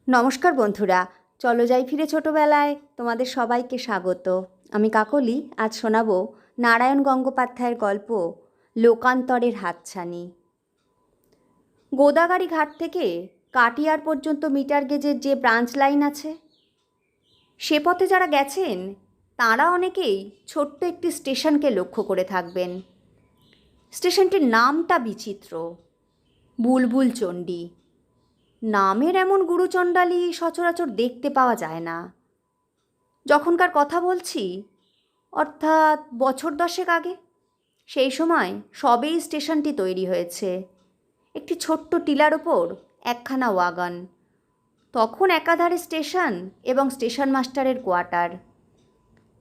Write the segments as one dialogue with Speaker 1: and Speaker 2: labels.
Speaker 1: নমস্কার বন্ধুরা, চলো যাই ফিরে ছোটবেলায় তোমাদের সবাইকে স্বাগত। আমি কাকলি। আজ শোনাবো নারায়ণ গঙ্গোপাধ্যায়ের গল্প লোকান্তরের হাতছানি। গোদাগাড়ি ঘাট থেকে কাটিয়ার পর্যন্ত মিটার গেজের যে ব্রাঞ্চ লাইন আছে, সে পথে যারা গেছেন তাঁরা অনেকেই ছোট্ট একটি স্টেশনকে লক্ষ্য করে থাকবেন। স্টেশনটির নামটা বিচিত্র, বুলবুল চণ্ডী। নামের এমন গুরুচণ্ডালী সচরাচর দেখতে পাওয়া যায় না। যখনকার কথা বলছি, অর্থাৎ বছর 10 আগে, সেই সময় সবেই স্টেশনটি তৈরি হয়েছে। একটি ছোট্ট টিলার ওপর একখানা ওয়াগন। তখন একাধারে স্টেশন এবং স্টেশন মাস্টারের কোয়ার্টার।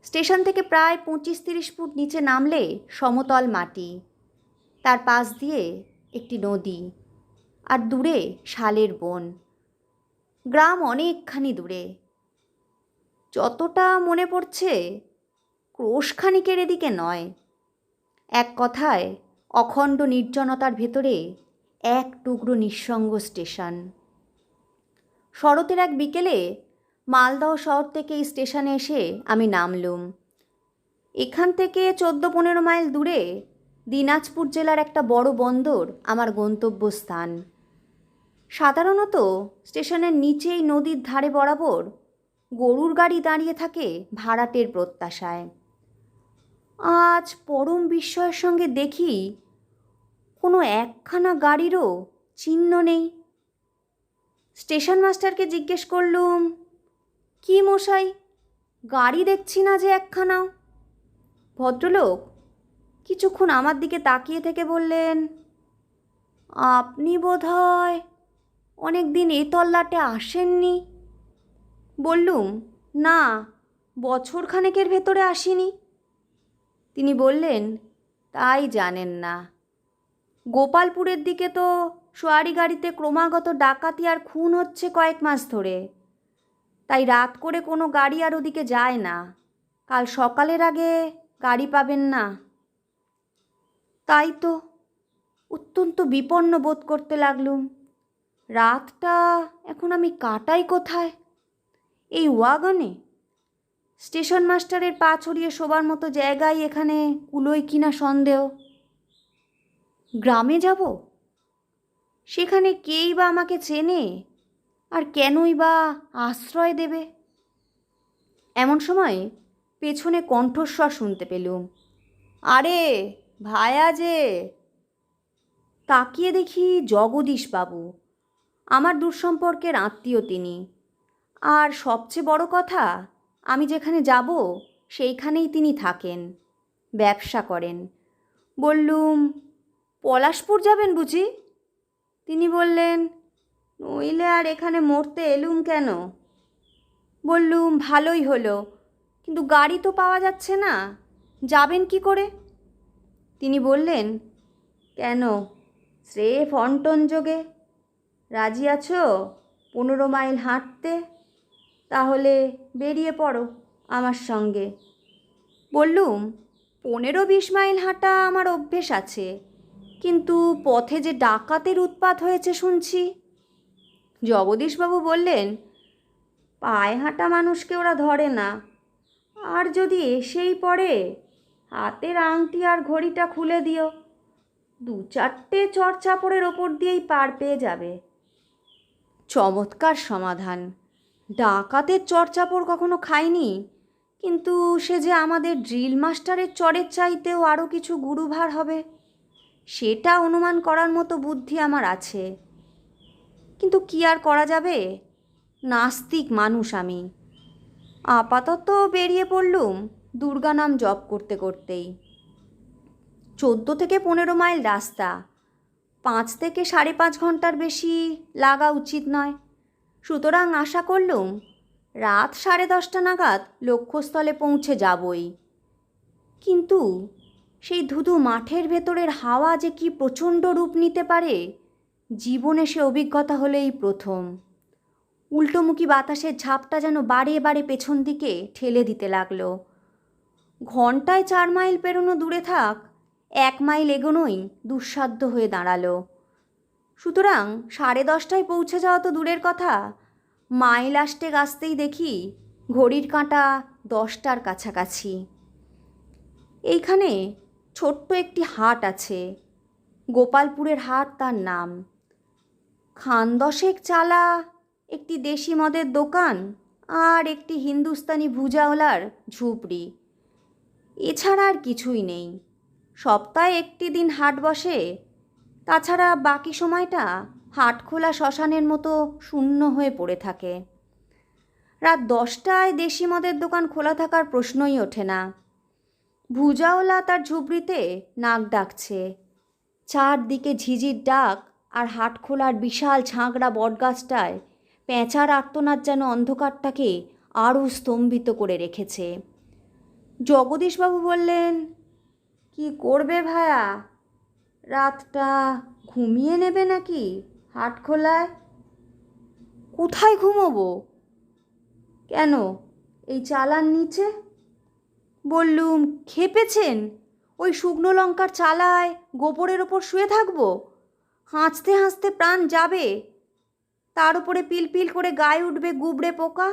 Speaker 1: স্টেশন থেকে প্রায় 25-30 ফুট নিচে নামলে সমতল মাটি, তার পাশ দিয়ে একটি নদী, আর দূরে শালের বন। গ্রাম অনেকখানি দূরে, যতটা মনে পড়ছে ক্রোশখানিকের এদিকে নয়। এক কথায় অখণ্ড নির্জনতার ভেতরে এক টুকরো নিঃসঙ্গ স্টেশন। শরতের এক বিকেলে মালদহ শহর থেকে এই স্টেশনে এসে আমি নামলুম। এখান থেকে 14-15 মাইল দূরে দিনাজপুর জেলার একটা বড় বন্দর আমার গন্তব্যস্থান। সাধারণত স্টেশনের নিচেই নদীর ধারে বরাবর গরুর গাড়ি দাঁড়িয়ে থাকে ভাড়াটের প্রত্যাশায়। আজ পরম বিস্ময়ের সঙ্গে দেখি কোনো একখানা গাড়িরও চিহ্ন নেই। স্টেশন মাস্টারকে জিজ্ঞেস করলুম, কি মশাই, গাড়ি দেখছি না যে একখানাও। ভদ্রলোক কিছুক্ষণ আমার দিকে তাকিয়ে থেকে বললেন, আপনি বোধহয় অনেক দিন এ তল্লাটে আসেননি। বললুম, না, বছরখানেকের ভেতরে আসিনি। তিনি বললেন, তাই জানেন না। গোপালপুরের দিকে তো সোয়ারি গাড়িতে ক্রমাগত ডাকাতি আর খুন হচ্ছে কয়েক মাস ধরে, তাই রাত করে কোনো গাড়ি আর ওদিকে যায় না। কাল সকালের আগে গাড়ি পাবেন না। তাই তো অত্যন্ত বিপন্ন বোধ করতে লাগলুম। রাতটা এখন আমি কাটাই কোথায়? এই ওয়াগনে? স্টেশন মাস্টারের পা ছড়িয়ে শোবার মতো জায়গায় এখানে কুলোয় কিনা সন্দেহ। গ্রামে যাব? সেখানে কেই বা আমাকে চেনে, আর কেনই বা আশ্রয় দেবে? এমন সময় পেছনে কণ্ঠস্বর শুনতে পেলুম, আরে ভায়া যে। তাকিয়ে দেখি জগদীশবাবু, আমার দূরসম্পর্কের আত্মীয় তিনি। আর সবচেয়ে বড় কথা, আমি যেখানে যাব সেইখানেই তিনি থাকেন, ব্যবসা করেন। বললুম, পলাশপুর যাবেন বুঝি? তিনি বললেন, নইলে আর এখানে মরতে এলুম কেন? বললুম, ভালোই হলো, কিন্তু গাড়ি তো পাওয়া যাচ্ছে না, যাবেন কি করে? তিনি বললেন, কেন, স্রেফ অন্টন যোগে রাজি আছো 15 মাইল হাঁটতে? তাহলে বেরিয়ে পড়ো আমার সঙ্গে। বললুম, 15-20 মাইল হাঁটা আমার অভ্যেস আছে, কিন্তু পথে যে ডাকাতের উৎপাত হয়েছে শুনছি। জগদীশবাবু বললেন, পায়ে হাঁটা মানুষকে ওরা ধরে না, আর যদি এসেই পড়ে, হাতের আংটি আর ঘড়িটা খুলে দিও, 2-4টে চড়চাপড়ের ওপর দিয়েই পার পেয়ে যাবে। চমৎকার সমাধান। ডাকাতের চড়চাপড় কখনো খাইনি, কিন্তু সে যে আমাদের ড্রিল মাস্টারের চড়ের চাইতেও আরও কিছু গুরুভার হবে, সেটা অনুমান করার মতো বুদ্ধি আমার আছে। কিন্তু কি আর করা যাবে, নাস্তিক মানুষ আমি। আপাতত বেরিয়ে পড়লুম দুর্গা নাম জপ করতে করতেই। 14-15 মাইল রাস্তা, 5 থেকে 5.5 ঘন্টার বেশি লাগা উচিত নয়। সুতরাং আশা করলুম রাত 10:30 নাগাদ লক্ষ্যস্থলে পৌঁছে যাবই। কিন্তু সেই ধুধু মাঠের ভেতরের হাওয়া যে কি প্রচণ্ড রূপ নিতে পারে, জীবনে সে অভিজ্ঞতা হলেই প্রথম। উল্টোমুখী বাতাসের ঝাপটা যেন বারে বারে পেছন দিকে ঠেলে দিতে লাগলো। ঘন্টায় 4 মাইল পেরোনো দূরে থাক, 1 মাইল এগোনোই দুঃসাধ্য হয়ে দাঁড়ালো। সুতরাং 10:30টায় পৌঁছে যাওয়া তো দূরের কথা, মাইল আসতেই দেখি ঘড়ির কাঁটা 10টার কাছাকাছি। এইখানে ছোট্ট একটি হাট আছে, গোপালপুরের হাট তার নাম। খান দশেক চালা একটি দেশি মদের দোকান আর একটি হিন্দুস্তানি ভুজাওয়ালার ঝুপড়ি, এছাড়া আর কিছুই নেই। সপ্তাহে একটি দিন হাট বসে, তাছাড়া বাকি সময়টা হাট খোলা শ্মশানের মতো শূন্য হয়ে পড়ে থাকে। রাত 10টায় দেশি মদের দোকান খোলা থাকার প্রশ্নই ওঠে না। ভুজাওয়ালা তার ঝুপড়িতে নাক ডাকছে, চারদিকে ঝিঝির ডাক, আর হাট খোলার বিশাল ঝাঁকড়া বটগাছটায় পেঁচার আর্তনাদ যেন অন্ধকারটাকে আরও স্তম্ভিত করে রেখেছে। জগদীশবাবু বললেন, কি করবে ভায়া, রাতটা ঘুমিয়ে নেবে নাকি হাট খোলায়? কোথায় ঘুমোবো? কেন, এই চালার নিচে? বললুম, খেপেছেন? ওই শুকনো লঙ্কার চালায় গোবরের ওপর শুয়ে থাকবো? হাঁচতে হাঁচতে প্রাণ যাবে, তার উপরে পিলপিল করে গায়ে উঠবে গুবড়ে পোকা।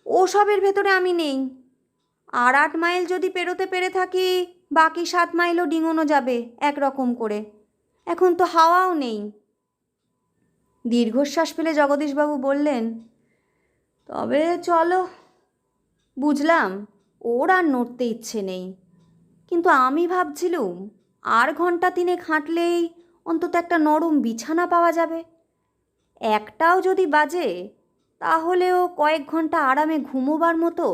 Speaker 1: ওসবের ভেতরে আমি নেই। আর 8 মাইল যদি পেরোতে পেরে থাকি, বাকি 7 মাইলও ডিঙোনো যাবে একরকম করে। এখন তো হাওয়াও নেই। দীর্ঘশ্বাস ফেলে জগদীশবাবু বললেন, তবে চলো। বুঝলাম ওর আর নড়তে ইচ্ছে নেই, কিন্তু আমি ভাবছিলুম আর ঘন্টা 3 হাঁটলেই অন্তত একটা নরম বিছানা পাওয়া যাবে। একটাও যদি বাজে, তাহলেও কয়েক ঘন্টা আরামে ঘুমোবার মতো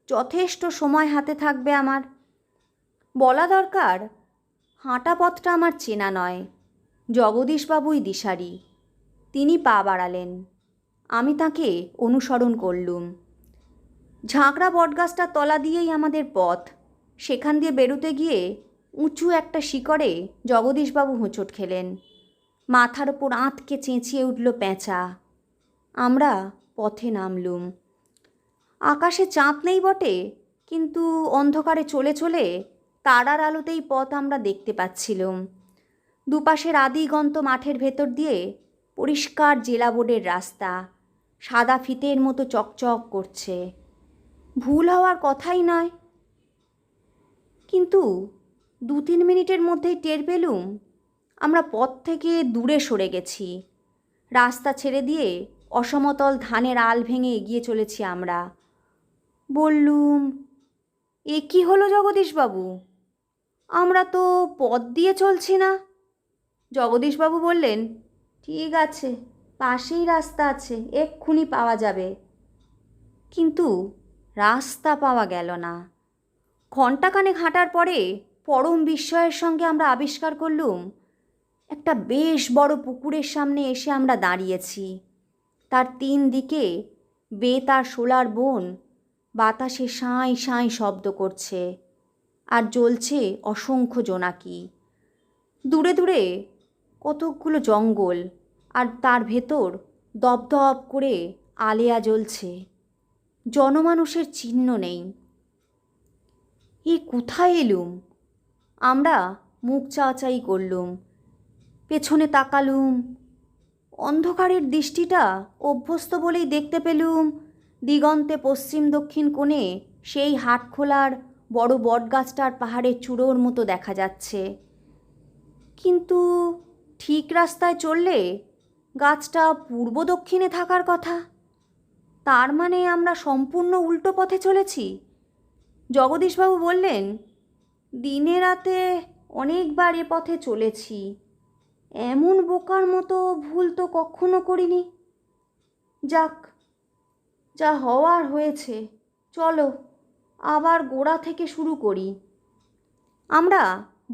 Speaker 1: যথেষ্ট সময় হাতে থাকবে আমার। বলা দরকার, হাঁটা পথটা আমার চেনা নয়, জগদীশবাবুই দিশারি। তিনি পা বাড়ালেন, আমি তাকে অনুসরণ করলুম। ঝাঁকড়া বটগাছটার তলা দিয়েই আমাদের পথ। সেখান দিয়ে বেরোতে গিয়ে উঁচু একটা শিকড়ে জগদীশবাবু হোঁচট খেলেন। মাথার ওপর আঁতকে চেঁচিয়ে উঠল পেঁচা। আমরা পথে নামলুম। আকাশে চাঁদ নেই বটে, কিন্তু অন্ধকারে চলে চলে তারার আলোতেই পথ আমরা দেখতে পাচ্ছিলুম। দুপাশের আদিগন্ত মাঠের ভেতর দিয়ে পরিষ্কার জেলা বোর্ডের রাস্তা, সাদা ফিতের মতো চকচক করছে। ভুল হওয়ার কথাই নয়। কিন্তু 2-3 মিনিটের মধ্যেই টের পেলুম আমরা পথ থেকে দূরে সরে গেছি। রাস্তা ছেড়ে দিয়ে অসমতল ধানের আল ভেঙে এগিয়ে চলেছি আমরা। বললুম, এ কি হলো জগদীশবাবু, আমরা তো পথ দিয়ে চলছি না। জগদীশবাবু বললেন, ঠিক আছে, পাশেই রাস্তা আছে, এক্ষুনি পাওয়া যাবে। কিন্তু রাস্তা পাওয়া গেল না। ঘণ্টাখানেক হাঁটার পরে পরম বিস্ময়ের সঙ্গে আমরা আবিষ্কার করলুম একটা বেশ বড় পুকুরের সামনে এসে আমরা দাঁড়িয়েছি। তার 3 দিকে বেত আর শোলার বন বাতাসে সাঁই সাঁই শব্দ করছে, আর জ্বলছে অসংখ্য জোনাকি। দূরে দূরে কতকগুলো জঙ্গল, আর তার ভেতর দপদপ করে আলেয়া জ্বলছে। জনমানুষের চিহ্ন নেই। এ কোথায় এলুম? আমরা মুখ চাওয়াচাই করলুম, পেছনে তাকালুম। অন্ধকারের দৃষ্টিটা অভ্যস্ত বলেই দেখতে পেলুম দিগন্তে পশ্চিম দক্ষিণ কোণে সেই হাটখোলার বড় বটগাছটার পাহাড়ের চূড়োর মতো দেখা যাচ্ছে। কিন্তু ঠিক রাস্তায় চললে গাছটা পূর্ব দক্ষিণে থাকার কথা। তার মানে আমরা সম্পূর্ণ উল্টো পথে চলেছি। জগদীশবাবু বললেন, দিনে রাতে অনেকবার এ পথে চলেছি, এমন বোকার মতো ভুল তো কখনো করিনি। যাক, যা হওয়ার হয়েছে, চলো আবার গোড়া থেকে শুরু করি। আমরা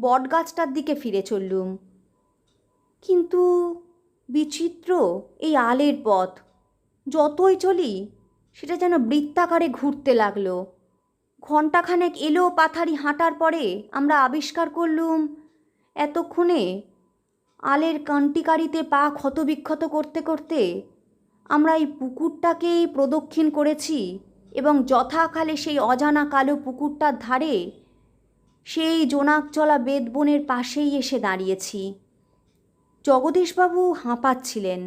Speaker 1: বটগাছটার দিকে ফিরে চললুম। কিন্তু বিচিত্র এই আলের পথ, যতই চলি সেটা যেন বৃত্তাকারে ঘুরতে লাগলো। ঘণ্টাখানেক এলো পাথারি হাঁটার পরে আমরা আবিষ্কার করলুম এতক্ষণে আলের কান্টিকারিতে পা ক্ষতবিক্ষত করতে করতে আমরা এই পুকুরটাকেই প্রদক্ষিণ করেছি, এবং যথাকালে সেই অজানা কালো পুকুরটার ধারে সেই জোনাকচলা বেদবনের পাশেই এসে দাঁড়িয়েছি। জগদীশবাবু হাঁপাচ্ছিলেন।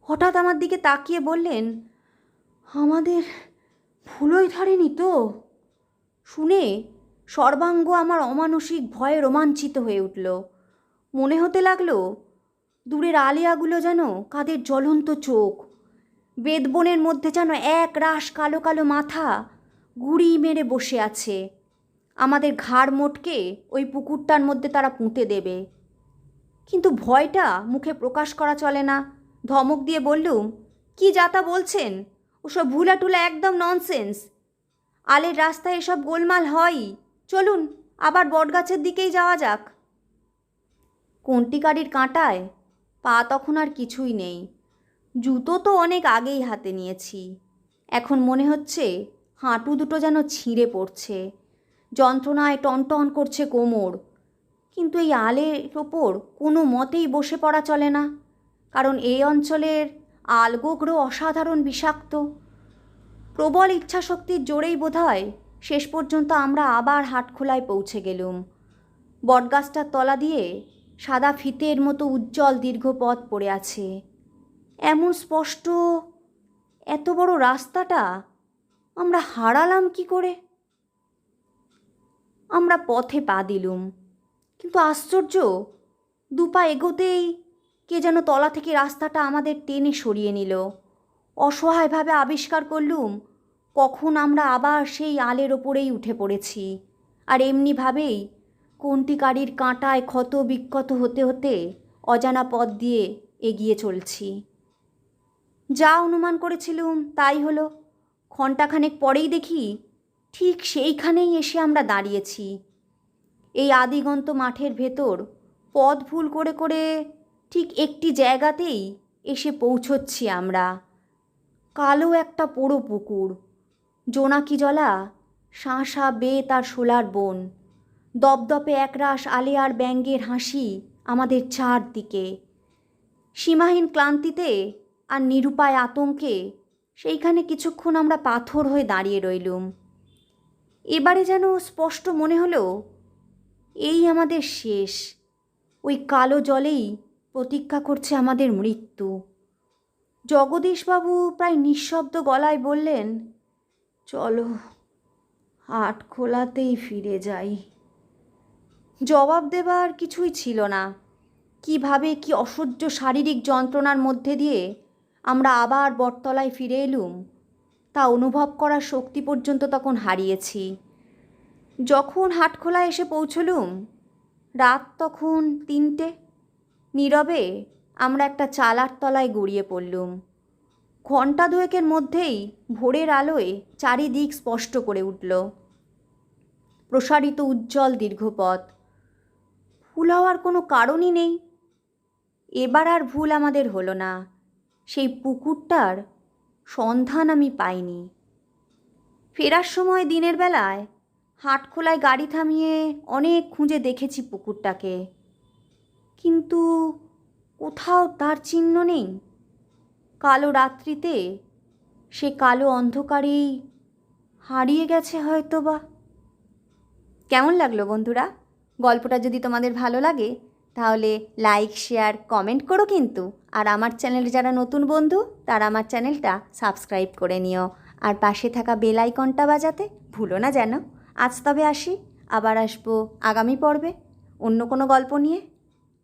Speaker 1: হঠাৎ আমার দিকে তাকিয়ে বললেন, আমাদের ভুলোই ধরেনি তো? শুনে সর্বাঙ্গ আমার অমানসিক ভয়ে রোমাঞ্চিত হয়ে উঠল। মনে হতে লাগলো দূরের আলিয়াগুলো যেন কাদের জ্বলন্ত চোখ, বেদবনের মধ্যে যেন এক রাশ কালো কালো মাথা গুড়ি মেরে বসে আছে। আমাদের ঘাড় মোটকে ওই পুকুরটার মধ্যে তারা পুঁতে দেবে। কিন্তু ভয়টা মুখে প্রকাশ করা চলে না। ধমক দিয়ে বললুম, কি যাতা বলছেন, ওসব ভুলাটুলা একদম ননসেন্স। আলের রাস্তায় এসব গোলমাল হয়ই। চলুন আবার বটগাছের দিকেই যাওয়া যাক। কন্টিকারির কাঁটায় পা তখন আর কিছুই নেই। জুতো তো অনেক আগেই হাতে নিয়েছি। এখন মনে হচ্ছে হাঁটু দুটো যেন ছিঁড়ে পড়ছে, যন্ত্রণায় টনটন করছে কোমর। কিন্তু এই আলের ওপর কোনো মতেই বসে পড়া চলে না, কারণ এই অঞ্চলের আলগোগ্র অসাধারণ বিষাক্ত। প্রবল ইচ্ছাশক্তির জোরেই বোধহয় শেষ পর্যন্ত আমরা আবার হাটখোলায় পৌঁছে গেলুম। বটগাছটার তলা দিয়ে সাদা ফিতের মতো উজ্জ্বল দীর্ঘ পথ পড়ে আছে। এমন স্পষ্ট এত বড় রাস্তাটা আমরা হারালাম কি করে? আমরা পথে পা দিলুম, কিন্তু আশ্চর্য, দুপা এগোতেই কে যেন তলা থেকে রাস্তাটা আমাদের টেনে সরিয়ে নিল। অসহায়ভাবে আবিষ্কার করলুম কখন আমরা আবার সেই আলের ওপরেই উঠে পড়েছি, আর এমনিভাবেই কন্টিকারির কাঁটায় ক্ষত বিক্ষত হতে হতে অজানা পথ দিয়ে এগিয়ে চলছি। যা অনুমান করেছিলুম তাই হলো। ঘণ্টাখানেক পরেই দেখি ঠিক সেইখানেই এসে আমরা দাঁড়িয়েছি। এই আদিগন্ত মাঠের ভেতর পথ ভুল করে করে ঠিক একটি জায়গাতেই এসে পৌঁছচ্ছি আমরা। কালো একটা পোড়ো পুকুর, জোনাকি জলা শাঁ শাঁ বেত আর শোলার বন, দপদপে একরাশ আলে আর ব্যাঙের হাসি আমাদের চারদিকে। সীমাহীন ক্লান্তিতে আর নিরুপায় আতঙ্কে সেইখানে কিছুক্ষণ আমরা পাথর হয়ে দাঁড়িয়ে রইলুম। এবারে যেন স্পষ্ট মনে হলো এই আমাদের শেষ। ওই কালো জলেই প্রতীক্ষা করছে আমাদের মৃত্যু। জগদীশবাবু প্রায় নিঃশব্দ গলায় বললেন, চলো হাটখোলাতেই ফিরে যাই। জবাব দেবার কিছুই ছিল না। কিভাবে কি অসহ্য শারীরিক যন্ত্রণার মধ্যে দিয়ে আমরা আবার বটতলায় ফিরে এলুম তা অনুভব করার শক্তি পর্যন্ত তখন হারিয়েছি। যখন হাটখোলায় এসে পৌঁছলুম রাত তখন 3টে। নীরবে আমরা একটা চালার তলায় গড়িয়ে পড়লুম। ঘণ্টা দুয়েকের মধ্যেই ভোরের আলোয় চারিদিক স্পষ্ট করে উঠল। প্রসারিত উজ্জ্বল দীর্ঘপথ। ভুল হওয়ার কোনো কারণই নেই। এবার আর ভুল আমাদের হলো না। সেই পুকুরটার সন্ধান আমি পাইনি। ফেরার সময় দিনের বেলায় হাটখোলায় গাড়ি থামিয়ে অনেক খুঁজে দেখেছি পুকুরটাকে, কিন্তু কোথাও তার চিহ্ন নেই। কালো রাত্রিতে সে কালো অন্ধকারেই হারিয়ে গেছে হয়তো বা। কেমন লাগলো বন্ধুরা? গল্পটা যদি তোমাদের ভালো লাগে তাহলে লাইক, শেয়ার, কমেন্ট করো কিন্তু। আর আমার চ্যানেলে যারা নতুন বন্ধু তারা আমার চ্যানেলটা সাবস্ক্রাইব করে নিও, আর পাশে থাকা বেল আইকনটা বাজাতে ভুলো না যেন। আজ তবে আসি, আবার আসবো আগামী পর্বে অন্য কোনো গল্প নিয়ে।